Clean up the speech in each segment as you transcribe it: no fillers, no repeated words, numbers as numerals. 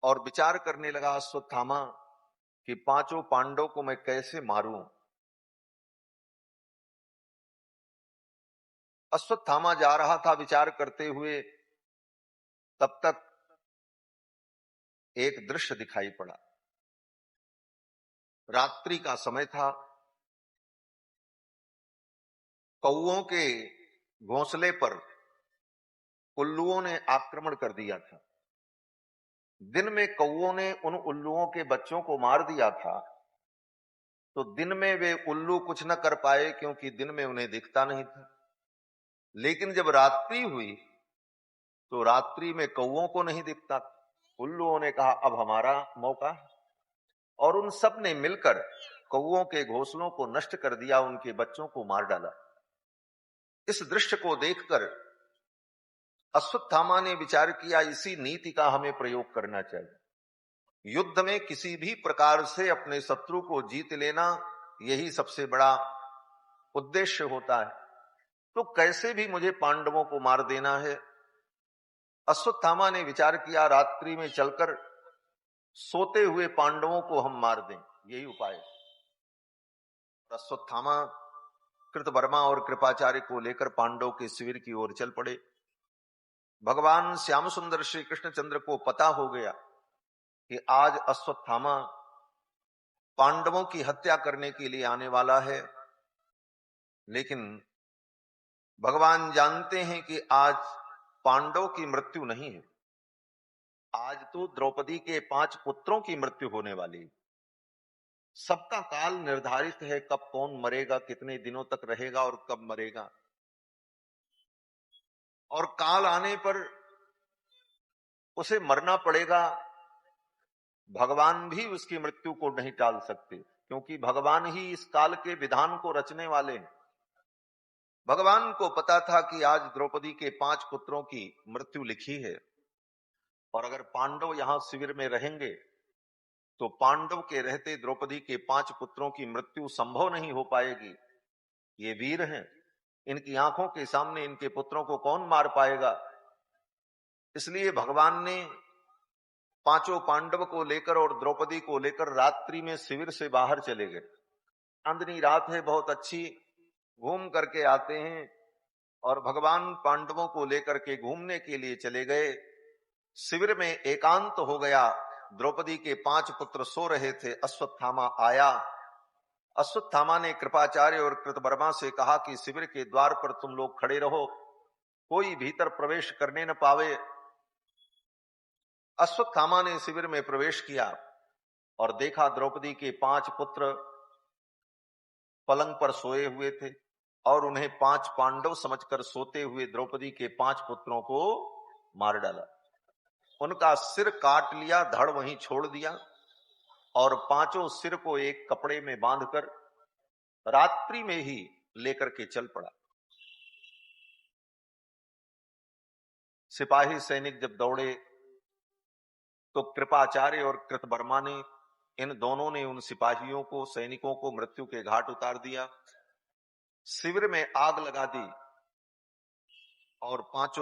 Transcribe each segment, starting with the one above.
और विचार करने लगा अश्वत्थामा कि पांचों पांडवों को मैं कैसे मारूं। अश्वत्थामा जा रहा था विचार करते हुए, तब तक एक दृश्य दिखाई पड़ा। रात्रि का समय था। कौओं के घोंसले पर उल्लुओं ने आक्रमण कर दिया था। दिन में कौओं ने उन उल्लुओं के बच्चों को मार दिया था, तो दिन में वे उल्लू कुछ न कर पाए क्योंकि दिन में उन्हें दिखता नहीं था। लेकिन जब रात्रि हुई तो रात्रि में कौओं को नहीं दिखता। उल्लुओं ने कहा अब हमारा मौका है, और उन सब ने मिलकर कौओं के घोंसलों को नष्ट कर दिया, उनके बच्चों को मार डाला। इस दृश्य को देखकर अश्वत्थामा ने विचार किया, इसी नीति का हमें प्रयोग करना चाहिए। युद्ध में किसी भी प्रकार से अपने शत्रु को जीत लेना, यही सबसे बड़ा उद्देश्य होता है। तो कैसे भी मुझे पांडवों को मार देना है। अश्वत्थामा ने विचार किया, रात्रि में चलकर सोते हुए पांडवों को हम मार दें, यही उपाय। अश्वत्थामा कृतवर्मा और कृपाचार्य को लेकर पांडवों के शिविर की ओर चल पड़े। भगवान श्याम सुंदर श्री कृष्णचंद्र को पता हो गया कि आज अश्वत्थामा पांडवों की हत्या करने के लिए आने वाला है। लेकिन भगवान जानते हैं कि आज पांडवों की मृत्यु नहीं है, आज तो द्रौपदी के 5 पुत्रों की मृत्यु होने वाली है। सबका काल निर्धारित है, कब कौन मरेगा, कितने दिनों तक रहेगा और कब मरेगा। और काल आने पर उसे मरना पड़ेगा। भगवान भी उसकी मृत्यु को नहीं टाल सकते, क्योंकि भगवान ही इस काल के विधान को रचने वाले हैं। भगवान को पता था कि आज द्रौपदी के 5 पुत्रों की मृत्यु लिखी है, और अगर पांडव यहां शिविर में रहेंगे तो पांडव के रहते द्रौपदी के 5 पुत्रों की मृत्यु संभव नहीं हो पाएगी। ये वीर हैं, इनकी आंखों के सामने इनके पुत्रों को कौन मार पाएगा। इसलिए भगवान ने 5 पांडव को लेकर और द्रौपदी को लेकर रात्रि में शिविर से बाहर चले गए। चांदनी रात है, बहुत अच्छी, घूम करके आते हैं। और भगवान पांडवों को लेकर के घूमने के लिए चले गए। शिविर में एकांत हो गया। द्रौपदी के 5 पुत्र सो रहे थे। अश्वत्थामा आया। अश्वत्थामा ने कृपाचार्य और कृतवर्मा से कहा कि शिविर के द्वार पर तुम लोग खड़े रहो, कोई भीतर प्रवेश करने न पावे। अश्वत्थामा ने शिविर में प्रवेश किया और देखा द्रौपदी के 5 पुत्र पलंग पर सोए हुए थे, और उन्हें 5 पांडव समझकर सोते हुए द्रौपदी के 5 पुत्रों को मार डाला। उनका सिर काट लिया, धड़ वहीं छोड़ दिया, और 5 सिर को एक कपड़े में बांधकर रात्रि में ही लेकर के चल पड़ा। सिपाही सैनिक जब दौड़े तो कृपाचार्य और कृतवर्मा ने, इन दोनों ने उन सिपाहियों को, सैनिकों को मृत्यु के घाट उतार दिया, शिविर में आग लगा दी, और 5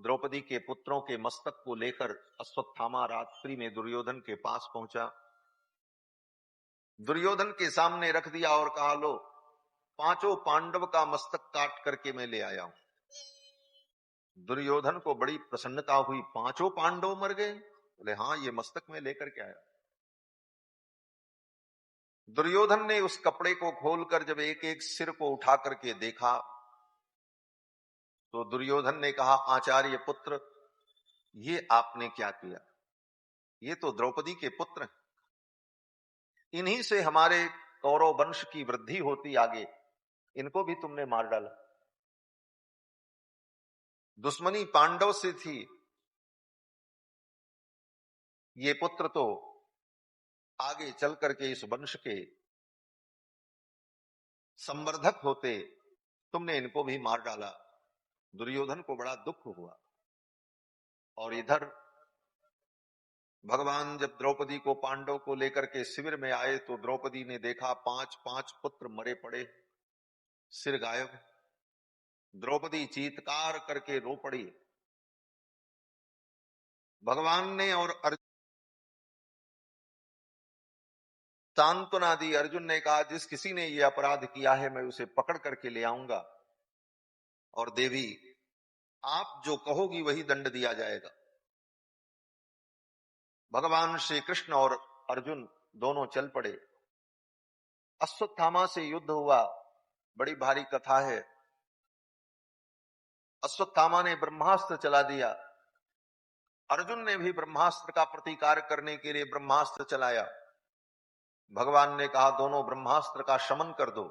द्रौपदी के पुत्रों के मस्तक को लेकर अश्वत्थामा रात्रि में दुर्योधन के पास पहुंचा। दुर्योधन के सामने रख दिया और कहा, लो 5 पांडव का मस्तक काट करके मैं ले आया हूं। दुर्योधन को बड़ी प्रसन्नता हुई, 5 पांडव मर गए? बोले हाँ, ये मस्तक में लेकर के आया। दुर्योधन ने उस कपड़े को खोलकर जब एक एक सिर को उठा करके देखा, तो दुर्योधन ने कहा, आचार्य पुत्र, ये आपने क्या किया? ये तो द्रौपदी के पुत्र हैं, इन्हीं से हमारे कौरव वंश की वृद्धि होती आगे, इनको भी तुमने मार डाला। दुश्मनी पांडव से थी, ये पुत्र तो आगे चल करके इस वंश के संवर्धक होते, तुमने इनको भी मार डाला। दुर्योधन को बड़ा दुख हुआ। और इधर भगवान जब द्रौपदी को, पांडव को लेकर के शिविर में आए तो द्रौपदी ने देखा 5 पुत्र मरे पड़े, सिर गायब। द्रौपदी चीत्कार करके रो पड़ी। भगवान ने और सांत्वना दी। अर्जुन ने कहा जिस किसी ने ये अपराध किया है मैं उसे पकड़ करके ले आऊंगा, और देवी आप जो कहोगी वही दंड दिया जाएगा। भगवान श्री कृष्ण और अर्जुन दोनों चल पड़े। अश्वत्थामा से युद्ध हुआ। बड़ी भारी कथा है। अश्वत्थामा ने ब्रह्मास्त्र चला दिया। अर्जुन ने भी ब्रह्मास्त्र का प्रतिकार करने के लिए ब्रह्मास्त्र चलाया। भगवान ने कहा दोनों ब्रह्मास्त्र का शमन कर दो।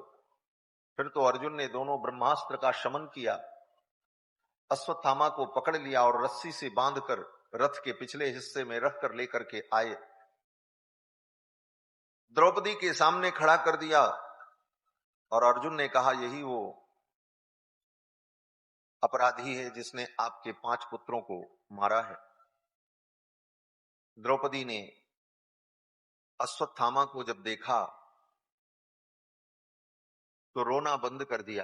फिर तो अर्जुन ने दोनों ब्रह्मास्त्र का शमन किया, अश्वत्थामा को पकड़ लिया और रस्सी से बांधकर रथ के पिछले हिस्से में रख कर लेकर के आए। द्रौपदी के सामने खड़ा कर दिया और अर्जुन ने कहा यही वो अपराधी है जिसने आपके 5 पुत्रों को मारा है। द्रौपदी ने अश्वत्थामा को जब देखा तो रोना बंद कर दिया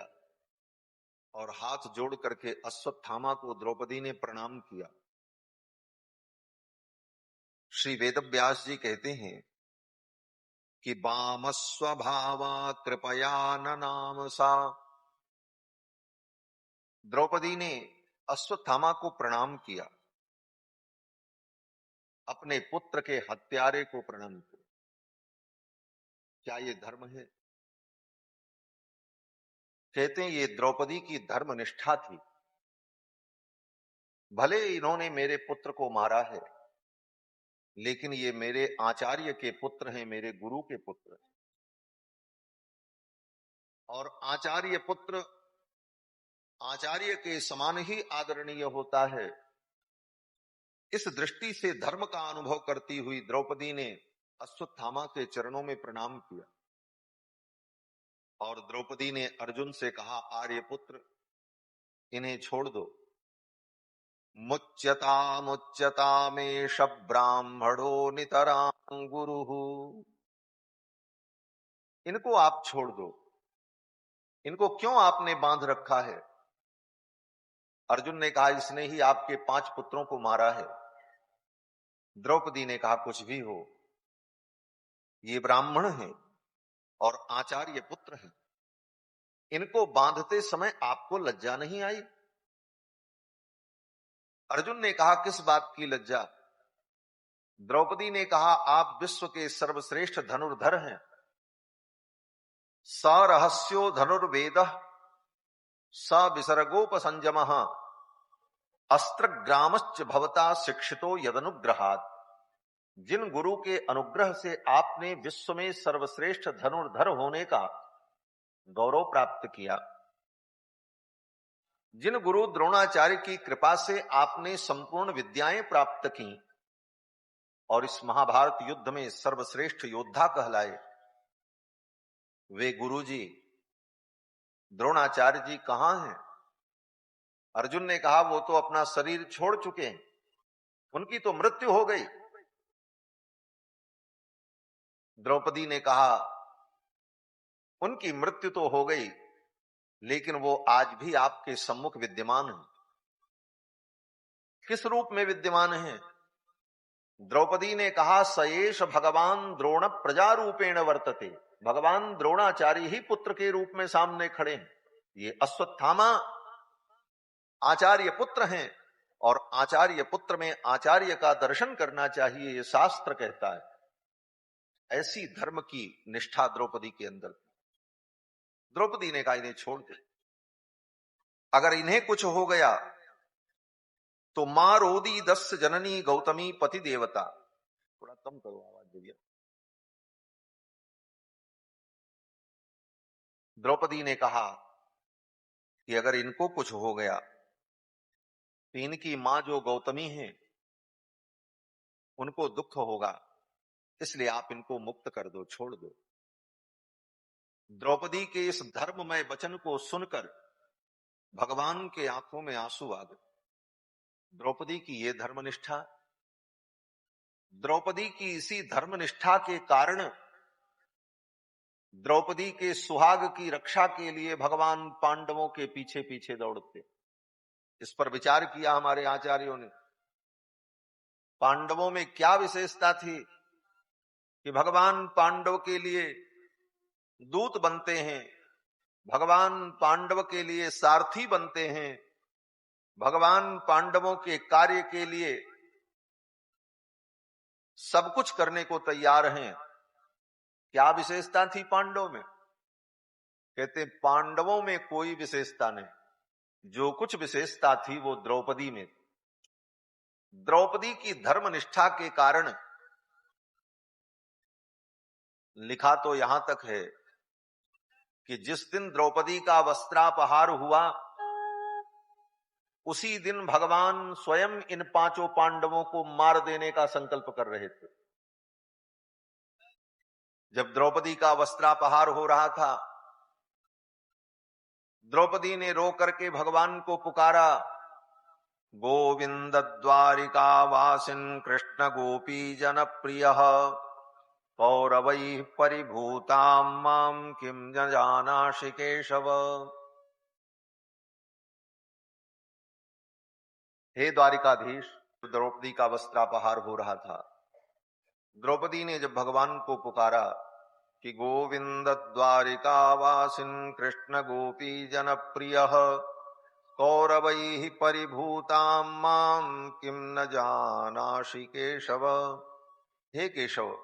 और हाथ जोड़ करके अश्वत्थामा को द्रौपदी ने प्रणाम किया। श्री वेदव्यास जी कहते हैं कि वाम स्वभावा कृपया न नाम सा। द्रौपदी ने अश्वत्थामा को प्रणाम किया, अपने पुत्र के हत्यारे को प्रणाम किया। क्या ये धर्म है? कहते हैं ये द्रौपदी की धर्मनिष्ठा थी। भले इन्होंने मेरे पुत्र को मारा है, लेकिन ये मेरे आचार्य के पुत्र हैं, मेरे गुरु के पुत्र हैं, और आचार्य पुत्र आचार्य के समान ही आदरणीय होता है। इस दृष्टि से धर्म का अनुभव करती हुई द्रौपदी ने अश्वत्थामा के चरणों में प्रणाम किया और द्रौपदी ने अर्जुन से कहा आर्यपुत्र इन्हें छोड़ दो। मुच्यता मेष ब्राह्मणो नितरां गुरुः। इनको आप छोड़ दो, इनको क्यों आपने बांध रखा है? अर्जुन ने कहा इसने ही आपके 5 पुत्रों को मारा है। द्रौपदी ने कहा कुछ भी हो, ये ब्राह्मण हैं और आचार्य पुत्र हैं, इनको बांधते समय आपको लज्जा नहीं आई? अर्जुन ने कहा किस बात की लज्जा? द्रौपदी ने कहा आप विश्व के सर्वश्रेष्ठ धनुर्धर हैं। स रहस्यो धनुर्वेद स विसर्गोपसंजम अस्त्रग्रामश्च भवता शिक्षितो यदनुग्रहात्। जिन गुरु के अनुग्रह से आपने विश्व में सर्वश्रेष्ठ धनुर्धर होने का गौरव प्राप्त किया, जिन गुरु द्रोणाचार्य की कृपा से आपने संपूर्ण विद्याएं प्राप्त की और इस महाभारत युद्ध में सर्वश्रेष्ठ योद्धा कहलाए, वे गुरुजी द्रोणाचार्य जी कहां हैं? अर्जुन ने कहा वो तो अपना शरीर छोड़ चुके हैं, उनकी तो मृत्यु हो गई। द्रौपदी ने कहा उनकी मृत्यु तो हो गई, लेकिन वो आज भी आपके सम्मुख विद्यमान हैं। किस रूप में विद्यमान हैं? द्रौपदी ने कहा सयेष भगवान द्रोण प्रजा रूपेण वर्तते। भगवान द्रोणाचार्य ही पुत्र के रूप में सामने खड़े हैं। ये अश्वत्थामा आचार्य पुत्र हैं और आचार्य पुत्र में आचार्य का दर्शन करना चाहिए, ये शास्त्र कहता है। ऐसी धर्म की निष्ठा द्रौपदी के अंदर। द्रौपदी ने कहा इन्हें छोड़ दे, अगर इन्हें कुछ हो गया तो मां रोदी दस्य जननी गौतमी पति देवता। थोड़ा कम करो आवाज भैया। द्रौपदी ने कहा कि अगर इनको कुछ हो गया तो इनकी मां जो गौतमी है उनको दुख होगा, इसलिए आप इनको मुक्त कर दो, छोड़ दो। द्रौपदी के इस धर्ममय वचन को सुनकर भगवान के आंखों में आंसू आ गए। द्रौपदी की ये धर्मनिष्ठा, द्रौपदी की इसी धर्मनिष्ठा के कारण द्रौपदी के सुहाग की रक्षा के लिए भगवान पांडवों के पीछे पीछे दौड़ते। इस पर विचार किया हमारे आचार्यों ने। पांडवों में क्या विशेषता थी कि भगवान पांडव के लिए दूत बनते हैं, भगवान पांडव के लिए सारथी बनते हैं, भगवान पांडवों के कार्य के लिए सब कुछ करने को तैयार हैं। क्या विशेषता थी पांडवों में? कहते पांडवों में कोई विशेषता नहीं, जो कुछ विशेषता थी वो द्रौपदी में। द्रौपदी की धर्मनिष्ठा के कारण लिखा तो यहां तक है कि जिस दिन द्रौपदी का वस्त्रापहार हुआ उसी दिन भगवान स्वयं इन पांचों पांडवों को मार देने का संकल्प कर रहे थे। जब द्रौपदी का वस्त्रापहार हो रहा था, द्रौपदी ने रो करके भगवान को पुकारा, गोविंद द्वारिका वासिन कृष्ण गोपी जन प्रिय कौरवैः परिभूतां मां किं न जानासि केशव। हे द्वारिकाधीश, द्रौपदी का वस्त्रापहार हो रहा था। द्रौपदी ने जब भगवान को पुकारा कि गोविंद द्वारिका वासिन कृष्ण गोपी जन प्रिय कौरवैः परिभूतां मां किं न जानासि केशव। हे केशव,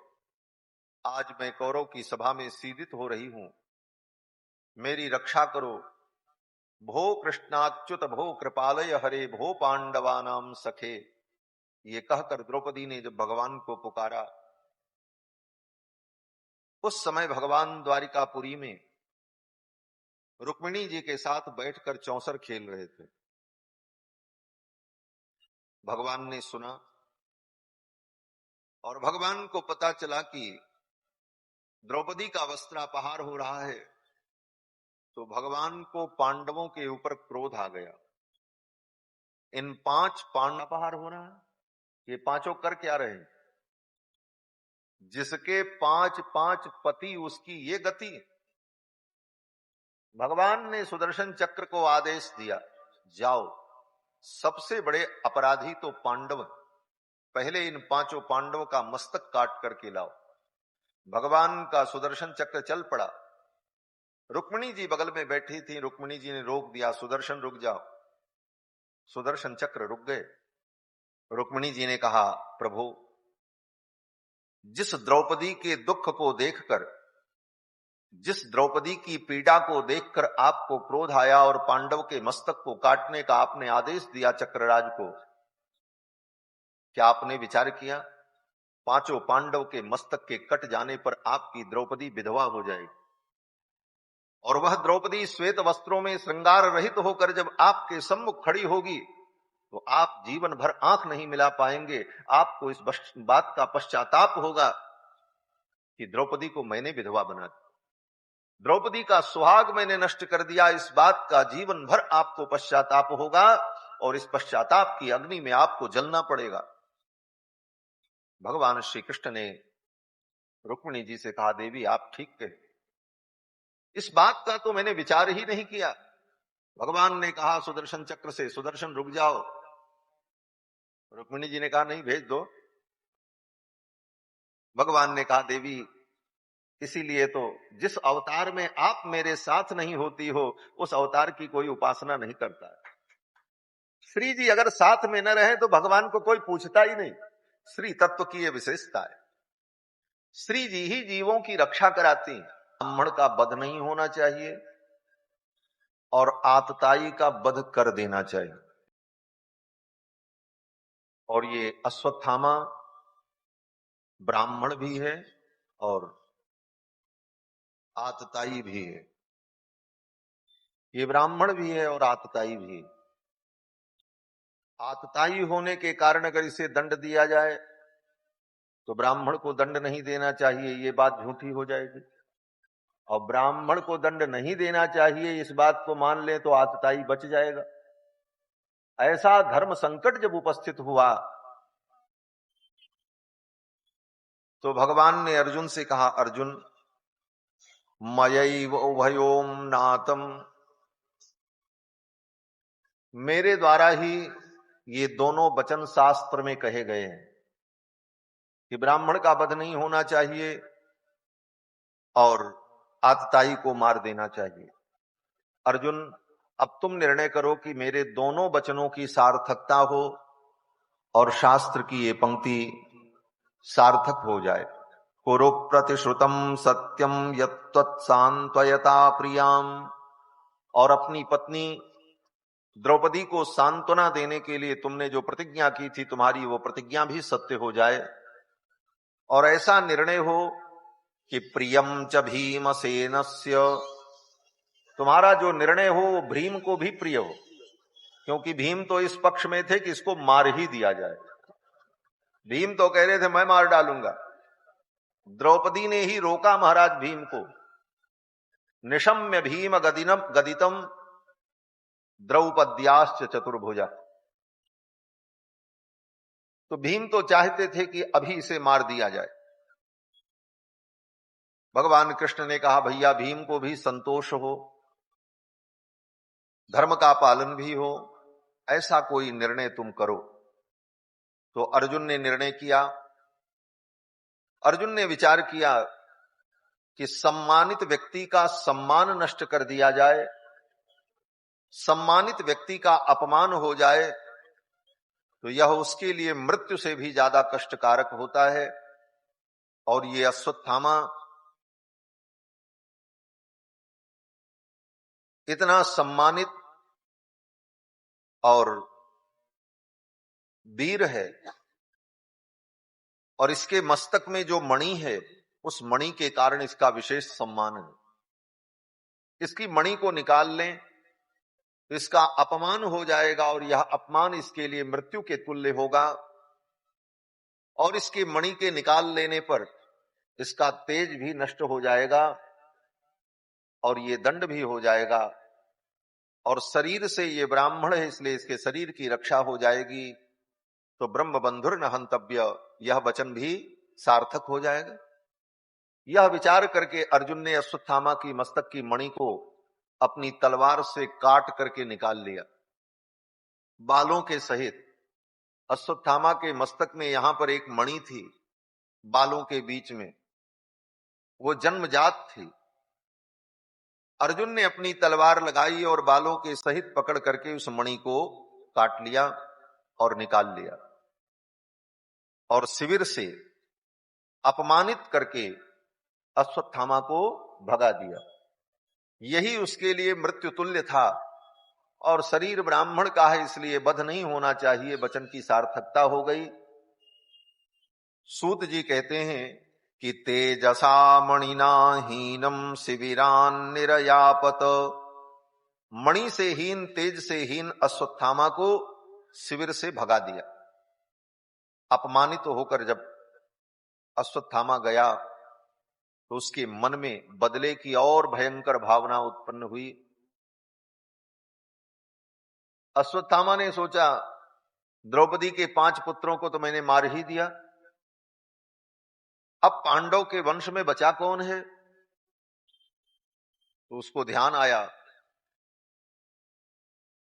आज मैं कौरव की सभा में सीदित हो रही हूं, मेरी रक्षा करो। भो कृष्णाच्युत भो कृपालय हरे भो पांडवानाम सखे। ये कहकर द्रौपदी ने जब भगवान को पुकारा, उस समय भगवान द्वारिकापुरी में रुक्मिणी जी के साथ बैठकर चौसर खेल रहे थे। भगवान ने सुना और भगवान को पता चला कि द्रौपदी का वस्त्रापहार हो रहा है, तो भगवान को पांडवों के ऊपर क्रोध आ गया। इन पांच पांडवों हो रहा है, ये पांचों कर क्या रहे? जिसके पांच पांच पति उसकी ये गति। भगवान ने सुदर्शन चक्र को आदेश दिया, जाओ, सबसे बड़े अपराधी तो पांडव, पहले इन पांचों पांडवों का मस्तक काट करके लाओ। भगवान का सुदर्शन चक्र चल पड़ा। रुक्मिणी जी बगल में बैठी थी, रुक्मिणी जी ने रोक दिया, सुदर्शन रुक जाओ। सुदर्शन चक्र रुक गए। रुक्मिणी जी ने कहा, प्रभु, जिस द्रौपदी के दुख को देखकर, जिस द्रौपदी की पीड़ा को देखकर आपको क्रोध आया और पांडव के मस्तक को काटने का आपने आदेश दिया चक्रराज को, क्या आपने विचार किया पांचों पांडव के मस्तक के कट जाने पर आपकी द्रौपदी विधवा हो जाएगी, और वह द्रौपदी श्वेत वस्त्रों में श्रृंगार रहित होकर जब आपके सम्मुख खड़ी होगी तो आप जीवन भर आंख नहीं मिला पाएंगे। आपको इस बात का पश्चाताप होगा कि द्रौपदी को मैंने विधवा बना दिया, द्रौपदी का सुहाग मैंने नष्ट कर दिया। इस बात का जीवन भर आपको पश्चाताप होगा और इस पश्चाताप की अग्नि में आपको जलना पड़ेगा। भगवान श्री कृष्ण ने रुक्मिणी जी से कहा, देवी आप ठीक कहे, इस बात का तो मैंने विचार ही नहीं किया। भगवान ने कहा सुदर्शन चक्र से, सुदर्शन रुक जाओ। रुक्मिणी जी ने कहा, नहीं, भेज दो। भगवान ने कहा, देवी इसीलिए तो जिस अवतार में आप मेरे साथ नहीं होती हो उस अवतार की कोई उपासना नहीं करता। श्री जी अगर साथ में न रहे तो भगवान को कोई पूछता ही नहीं। श्री तत्व की यह विशेषता है, श्री जी ही जीवों की रक्षा कराती हैं। ब्राह्मण का वध नहीं होना चाहिए और आतताई का वध कर देना चाहिए। और ये अश्वत्थामा ब्राह्मण भी है और आतताई भी है। ये ब्राह्मण भी है और आतताई भी है। आतताई होने के कारण अगर इसे दंड दिया जाए तो ब्राह्मण को दंड नहीं देना चाहिए, ये बात झूठी हो जाएगी। और ब्राह्मण को दंड नहीं देना चाहिए इस बात को मान ले तो आतताई बच जाएगा। ऐसा धर्म संकट जब उपस्थित हुआ तो भगवान ने अर्जुन से कहा, अर्जुन मयैव उभयोम नातम, मेरे द्वारा ही ये दोनों वचन शास्त्र में कहे गए हैं कि ब्राह्मण का वध नहीं होना चाहिए और आतताई को मार देना चाहिए। अर्जुन, अब तुम निर्णय करो कि मेरे दोनों वचनों की सार्थकता हो और शास्त्र की ये पंक्ति सार्थक हो जाए। कुरु प्रतिश्रुतम सत्यम यत्त्वत्सान्त्वयता प्रियाम। और अपनी पत्नी द्रौपदी को सांत्वना देने के लिए तुमने जो प्रतिज्ञा की थी, तुम्हारी वो प्रतिज्ञा भी सत्य हो जाए और ऐसा निर्णय हो कि प्रियम च भीमसेनस्य, तुम्हारा जो निर्णय हो वो भीम को भी प्रिय हो, क्योंकि भीम तो इस पक्ष में थे कि इसको मार ही दिया जाए। भीम तो कह रहे थे मैं मार डालूंगा। द्रौपदी ने ही रोका महाराज भीम को। निशम्य भीम गदितम द्रौपद्याश्च चतुर्भुजा। तो भीम तो चाहते थे कि अभी इसे मार दिया जाए। भगवान कृष्ण ने कहा भैया भीम को भी संतोष हो, धर्म का पालन भी हो, ऐसा कोई निर्णय तुम करो। तो अर्जुन ने निर्णय किया। अर्जुन ने विचार किया कि सम्मानित व्यक्ति का सम्मान नष्ट कर दिया जाए, सम्मानित व्यक्ति का अपमान हो जाए तो यह उसके लिए मृत्यु से भी ज्यादा कष्टकारक होता है। और ये अश्वत्थामा इतना सम्मानित और वीर है और इसके मस्तक में जो मणि है उस मणि के कारण इसका विशेष सम्मान है। इसकी मणि को निकाल लें तो इसका अपमान हो जाएगा और यह अपमान इसके लिए मृत्यु के तुल्य होगा। और इसके मणि के निकाल लेने पर इसका तेज भी नष्ट हो जाएगा और ये दंड भी हो जाएगा। और शरीर से ये ब्राह्मण है इसलिए इसके शरीर की रक्षा हो जाएगी। तो ब्रह्म बंधुर न हंतव्य, यह वचन भी सार्थक हो जाएगा। यह विचार करके अर्जुन ने अश्वत्थामा की मस्तक की मणि को अपनी तलवार से काट करके निकाल लिया, बालों के सहित। अश्वत्थामा के मस्तक में यहां पर एक मणि थी बालों के बीच में, वो जन्मजात थी। अर्जुन ने अपनी तलवार लगाई और बालों के सहित पकड़ करके उस मणि को काट लिया और निकाल लिया और शिविर से अपमानित करके अश्वत्थामा को भगा दिया। यही उसके लिए मृत्यु तुल्य था। और शरीर ब्राह्मण का है इसलिए वध नहीं होना चाहिए, वचन की सार्थकता हो गई। सूत जी कहते हैं कि तेजसा मणिना हीनम शिविरान निरयापत। मणि से हीन, तेज से हीन अश्वत्थामा को शिविर से भगा दिया। अपमानित होकर जब अश्वत्थामा गया तो उसके मन में बदले की और भयंकर भावना उत्पन्न हुई। अश्वत्थामा ने सोचा द्रौपदी के 5 पुत्रों को तो मैंने मार ही दिया, अब पांडव के वंश में बचा कौन है। तो उसको ध्यान आया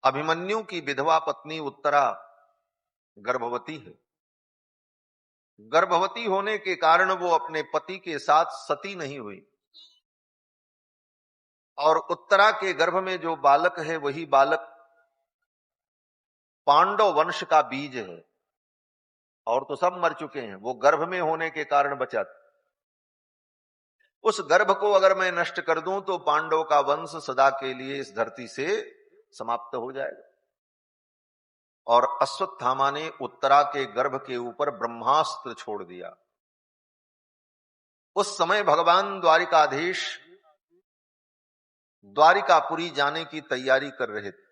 अभिमन्यु की विधवा पत्नी उत्तरा गर्भवती है। गर्भवती होने के कारण वो अपने पति के साथ सती नहीं हुई और उत्तरा के गर्भ में जो बालक है वही बालक पांडव वंश का बीज है। और तो सब मर चुके हैं, वो गर्भ में होने के कारण बचा। उस गर्भ को अगर मैं नष्ट कर दूं तो पांडव का वंश सदा के लिए इस धरती से समाप्त हो जाएगा। और अश्वत्थामा ने उत्तरा के गर्भ के ऊपर ब्रह्मास्त्र छोड़ दिया। उस समय भगवान द्वारिकाधीश द्वारिकापुरी जाने की तैयारी कर रहे थे।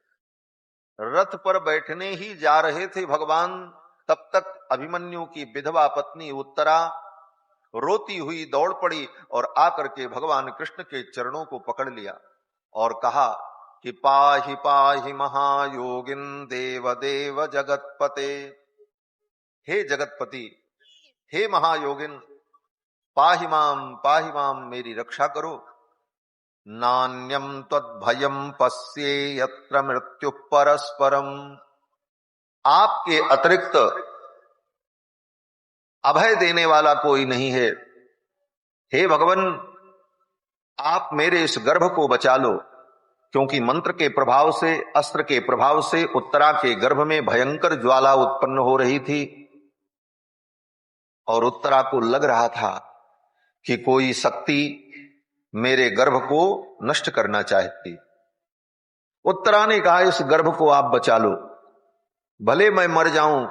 रथ पर बैठने ही जा रहे थे भगवान, तब तक अभिमन्यु की विधवा पत्नी उत्तरा रोती हुई दौड़ पड़ी और आकर के भगवान कृष्ण के चरणों को पकड़ लिया और कहा कि पाहि पाहि महायोगिन देव देव जगतपते। हे जगतपति, हे महायोगिन, पाहि माम, मेरी रक्षा करो। नान्यम त्वद्भयम पश्ये यत्र मृत्यु परस्परम। आपके अतिरिक्त अभय देने वाला कोई नहीं है। हे भगवान, आप मेरे इस गर्भ को बचा लो, क्योंकि मंत्र के प्रभाव से, अस्त्र के प्रभाव से उत्तरा के गर्भ में भयंकर ज्वाला उत्पन्न हो रही थी और उत्तरा को लग रहा था कि कोई शक्ति मेरे गर्भ को नष्ट करना चाहती। उत्तरा ने कहा, इस गर्भ को आप बचा लो, भले मैं मर जाऊं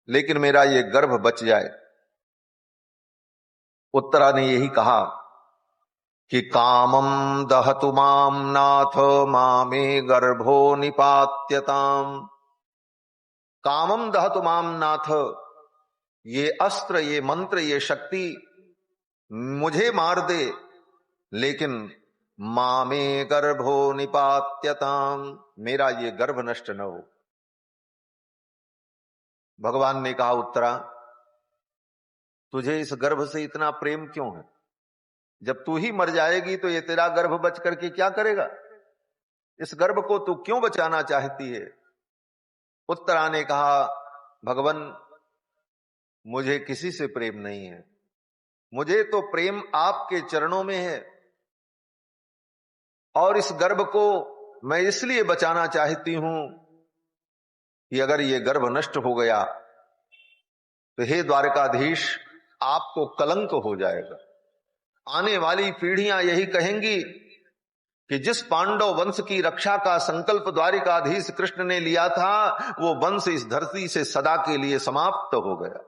लेकिन मेरा ये गर्भ बच जाए। उत्तरा ने यही कहा कि कामम दहतु माम नाथ मामे गर्भो निपात्यताम। कामम दहतु माम नाथ, ये अस्त्र, ये मंत्र, ये शक्ति मुझे मार दे, लेकिन मामे गर्भो निपात्यताम, मेरा ये गर्भ नष्ट न हो। भगवान ने कहा, उत्तरा तुझे इस गर्भ से इतना प्रेम क्यों है? जब तू ही मर जाएगी तो ये तेरा गर्भ बच करके क्या करेगा? इस गर्भ को तू क्यों बचाना चाहती है? उत्तरा ने कहा, भगवान मुझे किसी से प्रेम नहीं है, मुझे तो प्रेम आपके चरणों में है, और इस गर्भ को मैं इसलिए बचाना चाहती हूं कि अगर ये गर्भ नष्ट हो गया तो हे द्वारकाधीश, आपको कलंक हो जाएगा। आने वाली पीढ़ियां यही कहेंगी कि जिस पांडव वंश की रक्षा का संकल्प द्वारिकाधीश कृष्ण ने लिया था, वो वंश इस धरती से सदा के लिए समाप्त हो गया।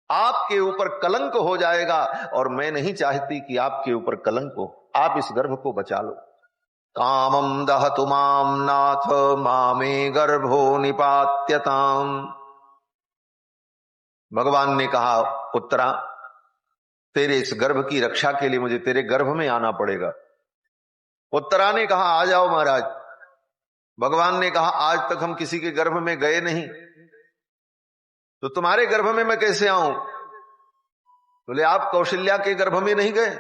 आपके ऊपर कलंक हो जाएगा, और मैं नहीं चाहती कि आपके ऊपर कलंक हो। आप इस गर्भ को बचा लो। कामम दहतु माम नाथ मामे गर्भो निपात्यताम। भगवान ने कहा, उत्तरा तेरे इस गर्भ की रक्षा के लिए मुझे तेरे गर्भ में आना पड़ेगा। उत्तरा ने कहा, आ जाओ महाराज। भगवान ने कहा, आज तक हम किसी के गर्भ में गए नहीं, तो तुम्हारे गर्भ में मैं कैसे आऊं? बोले, आप कौशल्या के गर्भ में नहीं गए,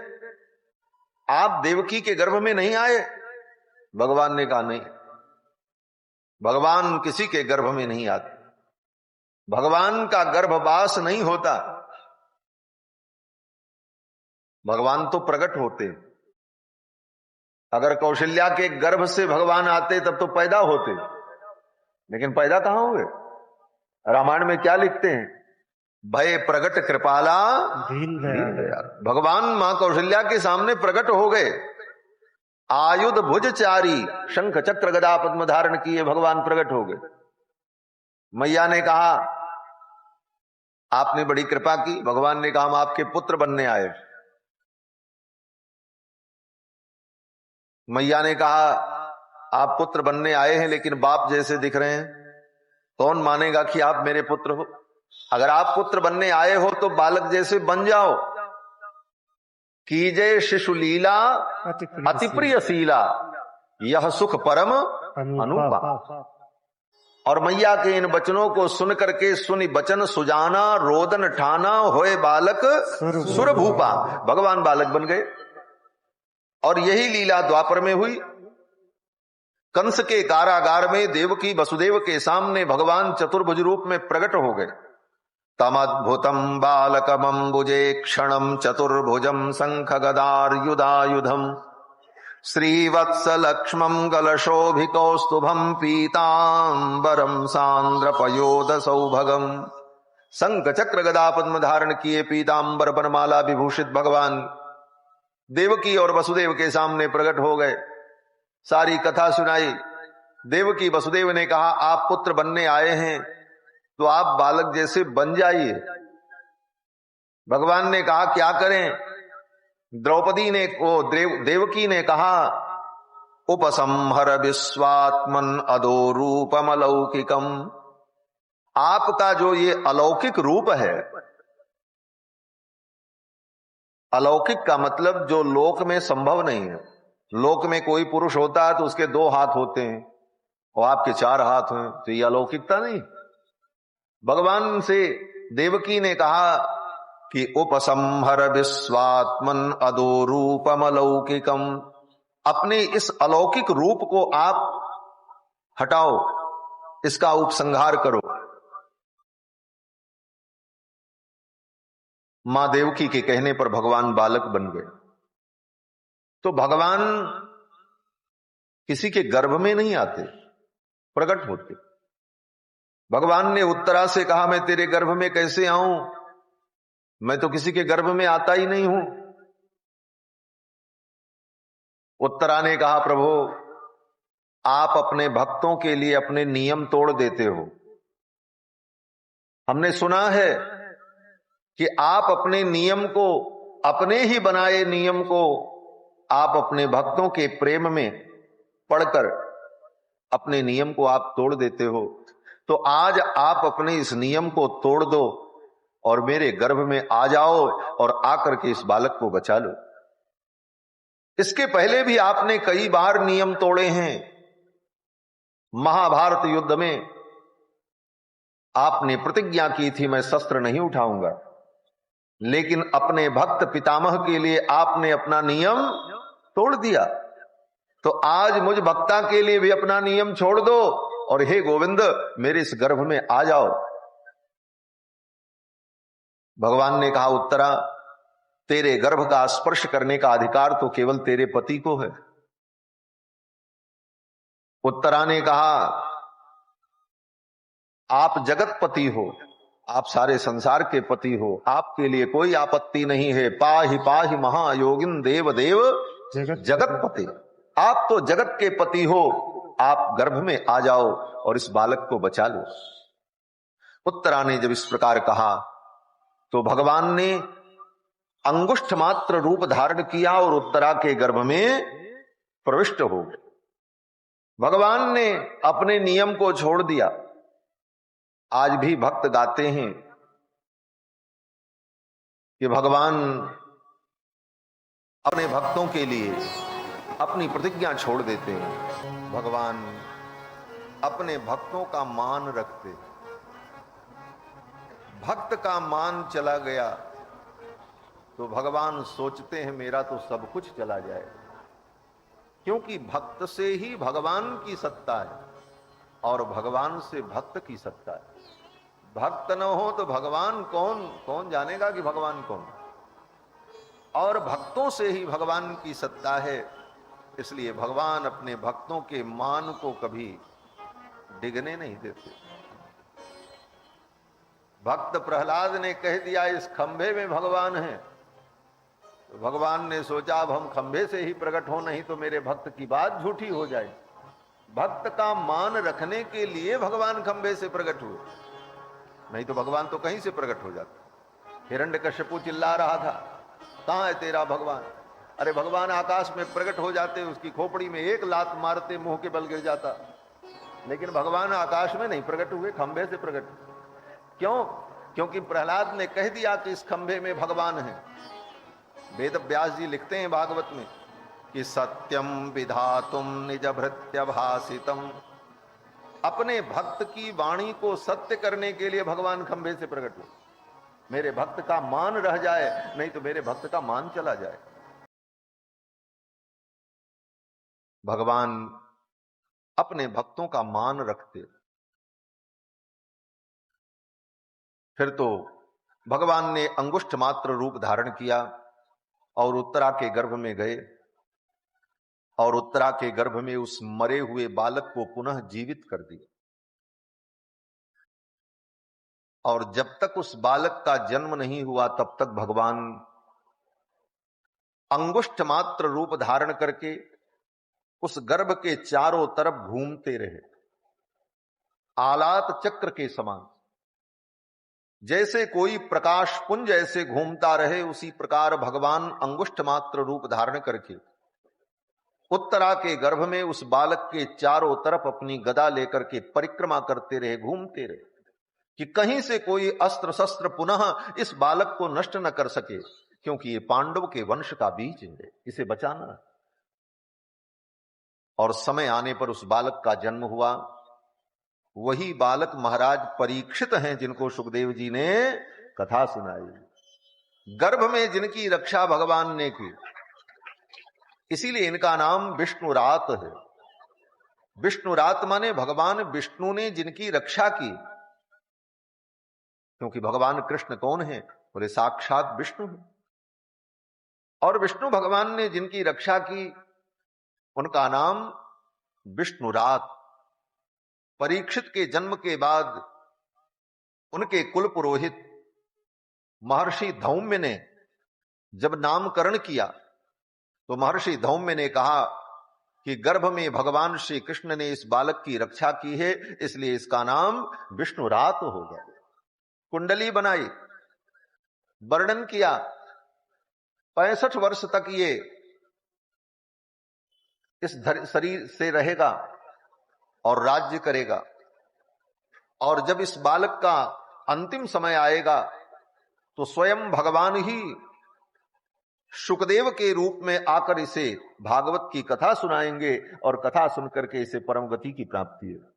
आप देवकी के गर्भ में नहीं आए? भगवान ने कहा, नहीं, भगवान किसी के गर्भ में नहीं आते, भगवान का गर्भवास नहीं होता, भगवान तो प्रकट होते। अगर कौशल्या के गर्भ से भगवान आते तब तो पैदा होते, लेकिन पैदा कहां हुए? रामायण में क्या लिखते हैं? भय प्रगट कृपाला दीन दयाल। भगवान मां कौशल्या के सामने प्रकट हो गए, आयुध भुजचारी, शंख चक्र गदा पद्म धारण किए भगवान प्रकट हो गए। मैया ने कहा, आपने बड़ी कृपा की। भगवान ने कहा, हम आपके पुत्र बनने आए। मैया ने कहा, आप पुत्र बनने आए हैं लेकिन बाप जैसे दिख रहे हैं, कौन मानेगा कि आप मेरे पुत्र हो? अगर आप पुत्र बनने आए हो तो बालक जैसे बन जाओ। कीजय शिशु लीला अति प्रिय शीला, यह सुख परम अनुपा। और मैया के इन वचनों को सुन करके, सुनि बचन सुजाना, रोदन ठाना, होए बालक सुर भूपा। भगवान बालक बन गए। और यही लीला द्वापर में हुई। कंस के कारागार में देवकी वसुदेव के सामने भगवान चतुर्भुज रूप में प्रकट हो गए। तमद्भुतम बालकमंबुजे क्षणम चतुर्भुजम शंख गदार्युधायुधम श्रीवत्स लक्ष्मम गलशोभिकौस्तुभम पीतांबरम सांद्र पयोद सौभगम। शंख चक्र गदा पद्म धारण किए पीतांबर बनमाला विभूषित भगवान देवकी और वसुदेव के सामने प्रकट हो गए। सारी कथा सुनाई। देवकी वसुदेव ने कहा, आप पुत्र बनने आए हैं तो आप बालक जैसे बन जाइए। भगवान ने कहा, क्या करें? द्रौपदी ने देवकी ने कहा, उपसंहर विश्वात्मन अदो रूपम अलौकिकम। आपका जो ये अलौकिक रूप है, अलौकिक का मतलब जो लोक में संभव नहीं है। लोक में कोई पुरुष होता है तो उसके 2 हाथ होते हैं और आपके 4 हाथ हैं, तो ये अलौकिकता नहीं। भगवान से देवकी ने कहा कि उपसंहर विश्वात्मन अदो रूपम अलौकिकम। अपने इस अलौकिक रूप को आप हटाओ, इसका उपसंहार करो। मां देवकी के कहने पर भगवान बालक बन गए। तो भगवान किसी के गर्भ में नहीं आते, प्रकट होते। भगवान ने उत्तरा से कहा, मैं तेरे गर्भ में कैसे आऊं, मैं तो किसी के गर्भ में आता ही नहीं हूं। उत्तरा ने कहा, प्रभु आप अपने भक्तों के लिए अपने नियम तोड़ देते हो। हमने सुना है कि आप अपने नियम को, अपने ही बनाए नियम को आप अपने भक्तों के प्रेम में पढ़कर अपने नियम को आप तोड़ देते हो। तो आज आप अपने इस नियम को तोड़ दो और मेरे गर्भ में आ जाओ और आकर के इस बालक को बचा लो। इसके पहले भी आपने कई बार नियम तोड़े हैं। महाभारत युद्ध में आपने प्रतिज्ञा की थी, मैं शस्त्र नहीं उठाऊंगा, लेकिन अपने भक्त पितामह के लिए आपने अपना नियम तोड़ दिया। तो आज मुझ भक्ता के लिए भी अपना नियम छोड़ दो और हे गोविंद मेरे इस गर्भ में आ जाओ। भगवान ने कहा, उत्तरा तेरे गर्भ का स्पर्श करने का अधिकार तो केवल तेरे पति को है। उत्तरा ने कहा, आप जगत पति हो, आप सारे संसार के पति हो, आपके लिए कोई आपत्ति नहीं है। पाहि पाहि महायोगिन देव देव जगत पति, आप तो जगत के पति हो, आप गर्भ में आ जाओ और इस बालक को बचा लो। उत्तरा ने जब इस प्रकार कहा तो भगवान ने अंगुष्ठ मात्र रूप धारण किया और उत्तरा के गर्भ में प्रविष्ट हो गए। भगवान ने अपने नियम को छोड़ दिया। आज भी भक्त गाते हैं कि भगवान अपने भक्तों के लिए अपनी प्रतिज्ञा छोड़ देते हैं। भगवान अपने भक्तों का मान रखते। भक्त का मान चला गया तो भगवान सोचते हैं मेरा तो सब कुछ चला जाए, क्योंकि भक्त से ही भगवान की सत्ता है और भगवान से भक्त की सत्ता है। भक्त न हो तो भगवान कौन जानेगा कि भगवान कौन, और भक्तों से ही भगवान की सत्ता है। इसलिए भगवान अपने भक्तों के मान को कभी डिगने नहीं देते। भक्त प्रहलाद ने कह दिया इस खंभे में भगवान है, तो भगवान ने सोचा अब हम खंभे से ही प्रकट हो, नहीं तो मेरे भक्त की बात झूठी हो जाए। भक्त का मान रखने के लिए भगवान खंभे से प्रकट हुए, नहीं तो भगवान तो कहीं से प्रकट हो जाता। हिरण्यकश्यपु चिल्ला रहा था, कहां है तेरा भगवान? अरे भगवान आकाश में प्रकट हो जाते, उसकी खोपड़ी में एक लात मारते मुंह के बल गिर जाता। लेकिन भगवान आकाश में नहीं प्रकट हुए, खंभे से प्रकट। क्यों? क्योंकि प्रहलाद ने कह दिया कि इस खंभे में भगवान है। वेद व्यास जी लिखते हैं भागवत में कि सत्यम विधातुम निज भृत्य भासितम, अपने भक्त की वाणी को सत्य करने के लिए भगवान खंभे से प्रकट हुए। मेरे भक्त का मान रह जाए, नहीं तो मेरे भक्त का मान चला जाए। भगवान अपने भक्तों का मान रखते। फिर तो भगवान ने अंगुष्ठ मात्र रूप धारण किया और उत्तरा के गर्भ में गए और उत्तरा के गर्भ में उस मरे हुए बालक को पुनः जीवित कर दिया। और जब तक उस बालक का जन्म नहीं हुआ तब तक भगवान अंगुष्ठ मात्र रूप धारण करके उस गर्भ के चारों तरफ घूमते रहे, आलात चक्र के समान। जैसे कोई प्रकाश पुंज ऐसे घूमता रहे, उसी प्रकार भगवान अंगुष्ठ मात्र रूप धारण करके उत्तरा के गर्भ में उस बालक के चारों तरफ अपनी गदा लेकर के परिक्रमा करते रहे, घूमते रहे, कि कहीं से कोई अस्त्र शस्त्र पुनः इस बालक को नष्ट न कर सके, क्योंकि ये पांडव के वंश का बीज है, इसे बचाना। और समय आने पर उस बालक का जन्म हुआ। वही बालक महाराज परीक्षित हैं, जिनको सुखदेव जी ने कथा सुनाई। गर्भ में जिनकी रक्षा भगवान ने की, इसीलिए इनका नाम विष्णुरात है। विष्णुरात माने भगवान विष्णु ने जिनकी रक्षा की। क्योंकि भगवान कृष्ण कौन है? बोले साक्षात विष्णु। और विष्णु भगवान ने जिनकी रक्षा की उनका नाम विष्णुरात। परीक्षित के जन्म के बाद उनके कुल पुरोहित महर्षि धौम्य ने जब नामकरण किया तो महर्षि धौम्य ने कहा कि गर्भ में भगवान श्री कृष्ण ने इस बालक की रक्षा की है, इसलिए इसका नाम विष्णुरात हो गया। कुंडली बनाई, वर्णन किया, 65 वर्ष तक ये इस शरीर से रहेगा और राज्य करेगा। और जब इस बालक का अंतिम समय आएगा तो स्वयं भगवान ही शुकदेव के रूप में आकर इसे भागवत की कथा सुनाएंगे और कथा सुनकर के इसे परम गति की प्राप्ति है।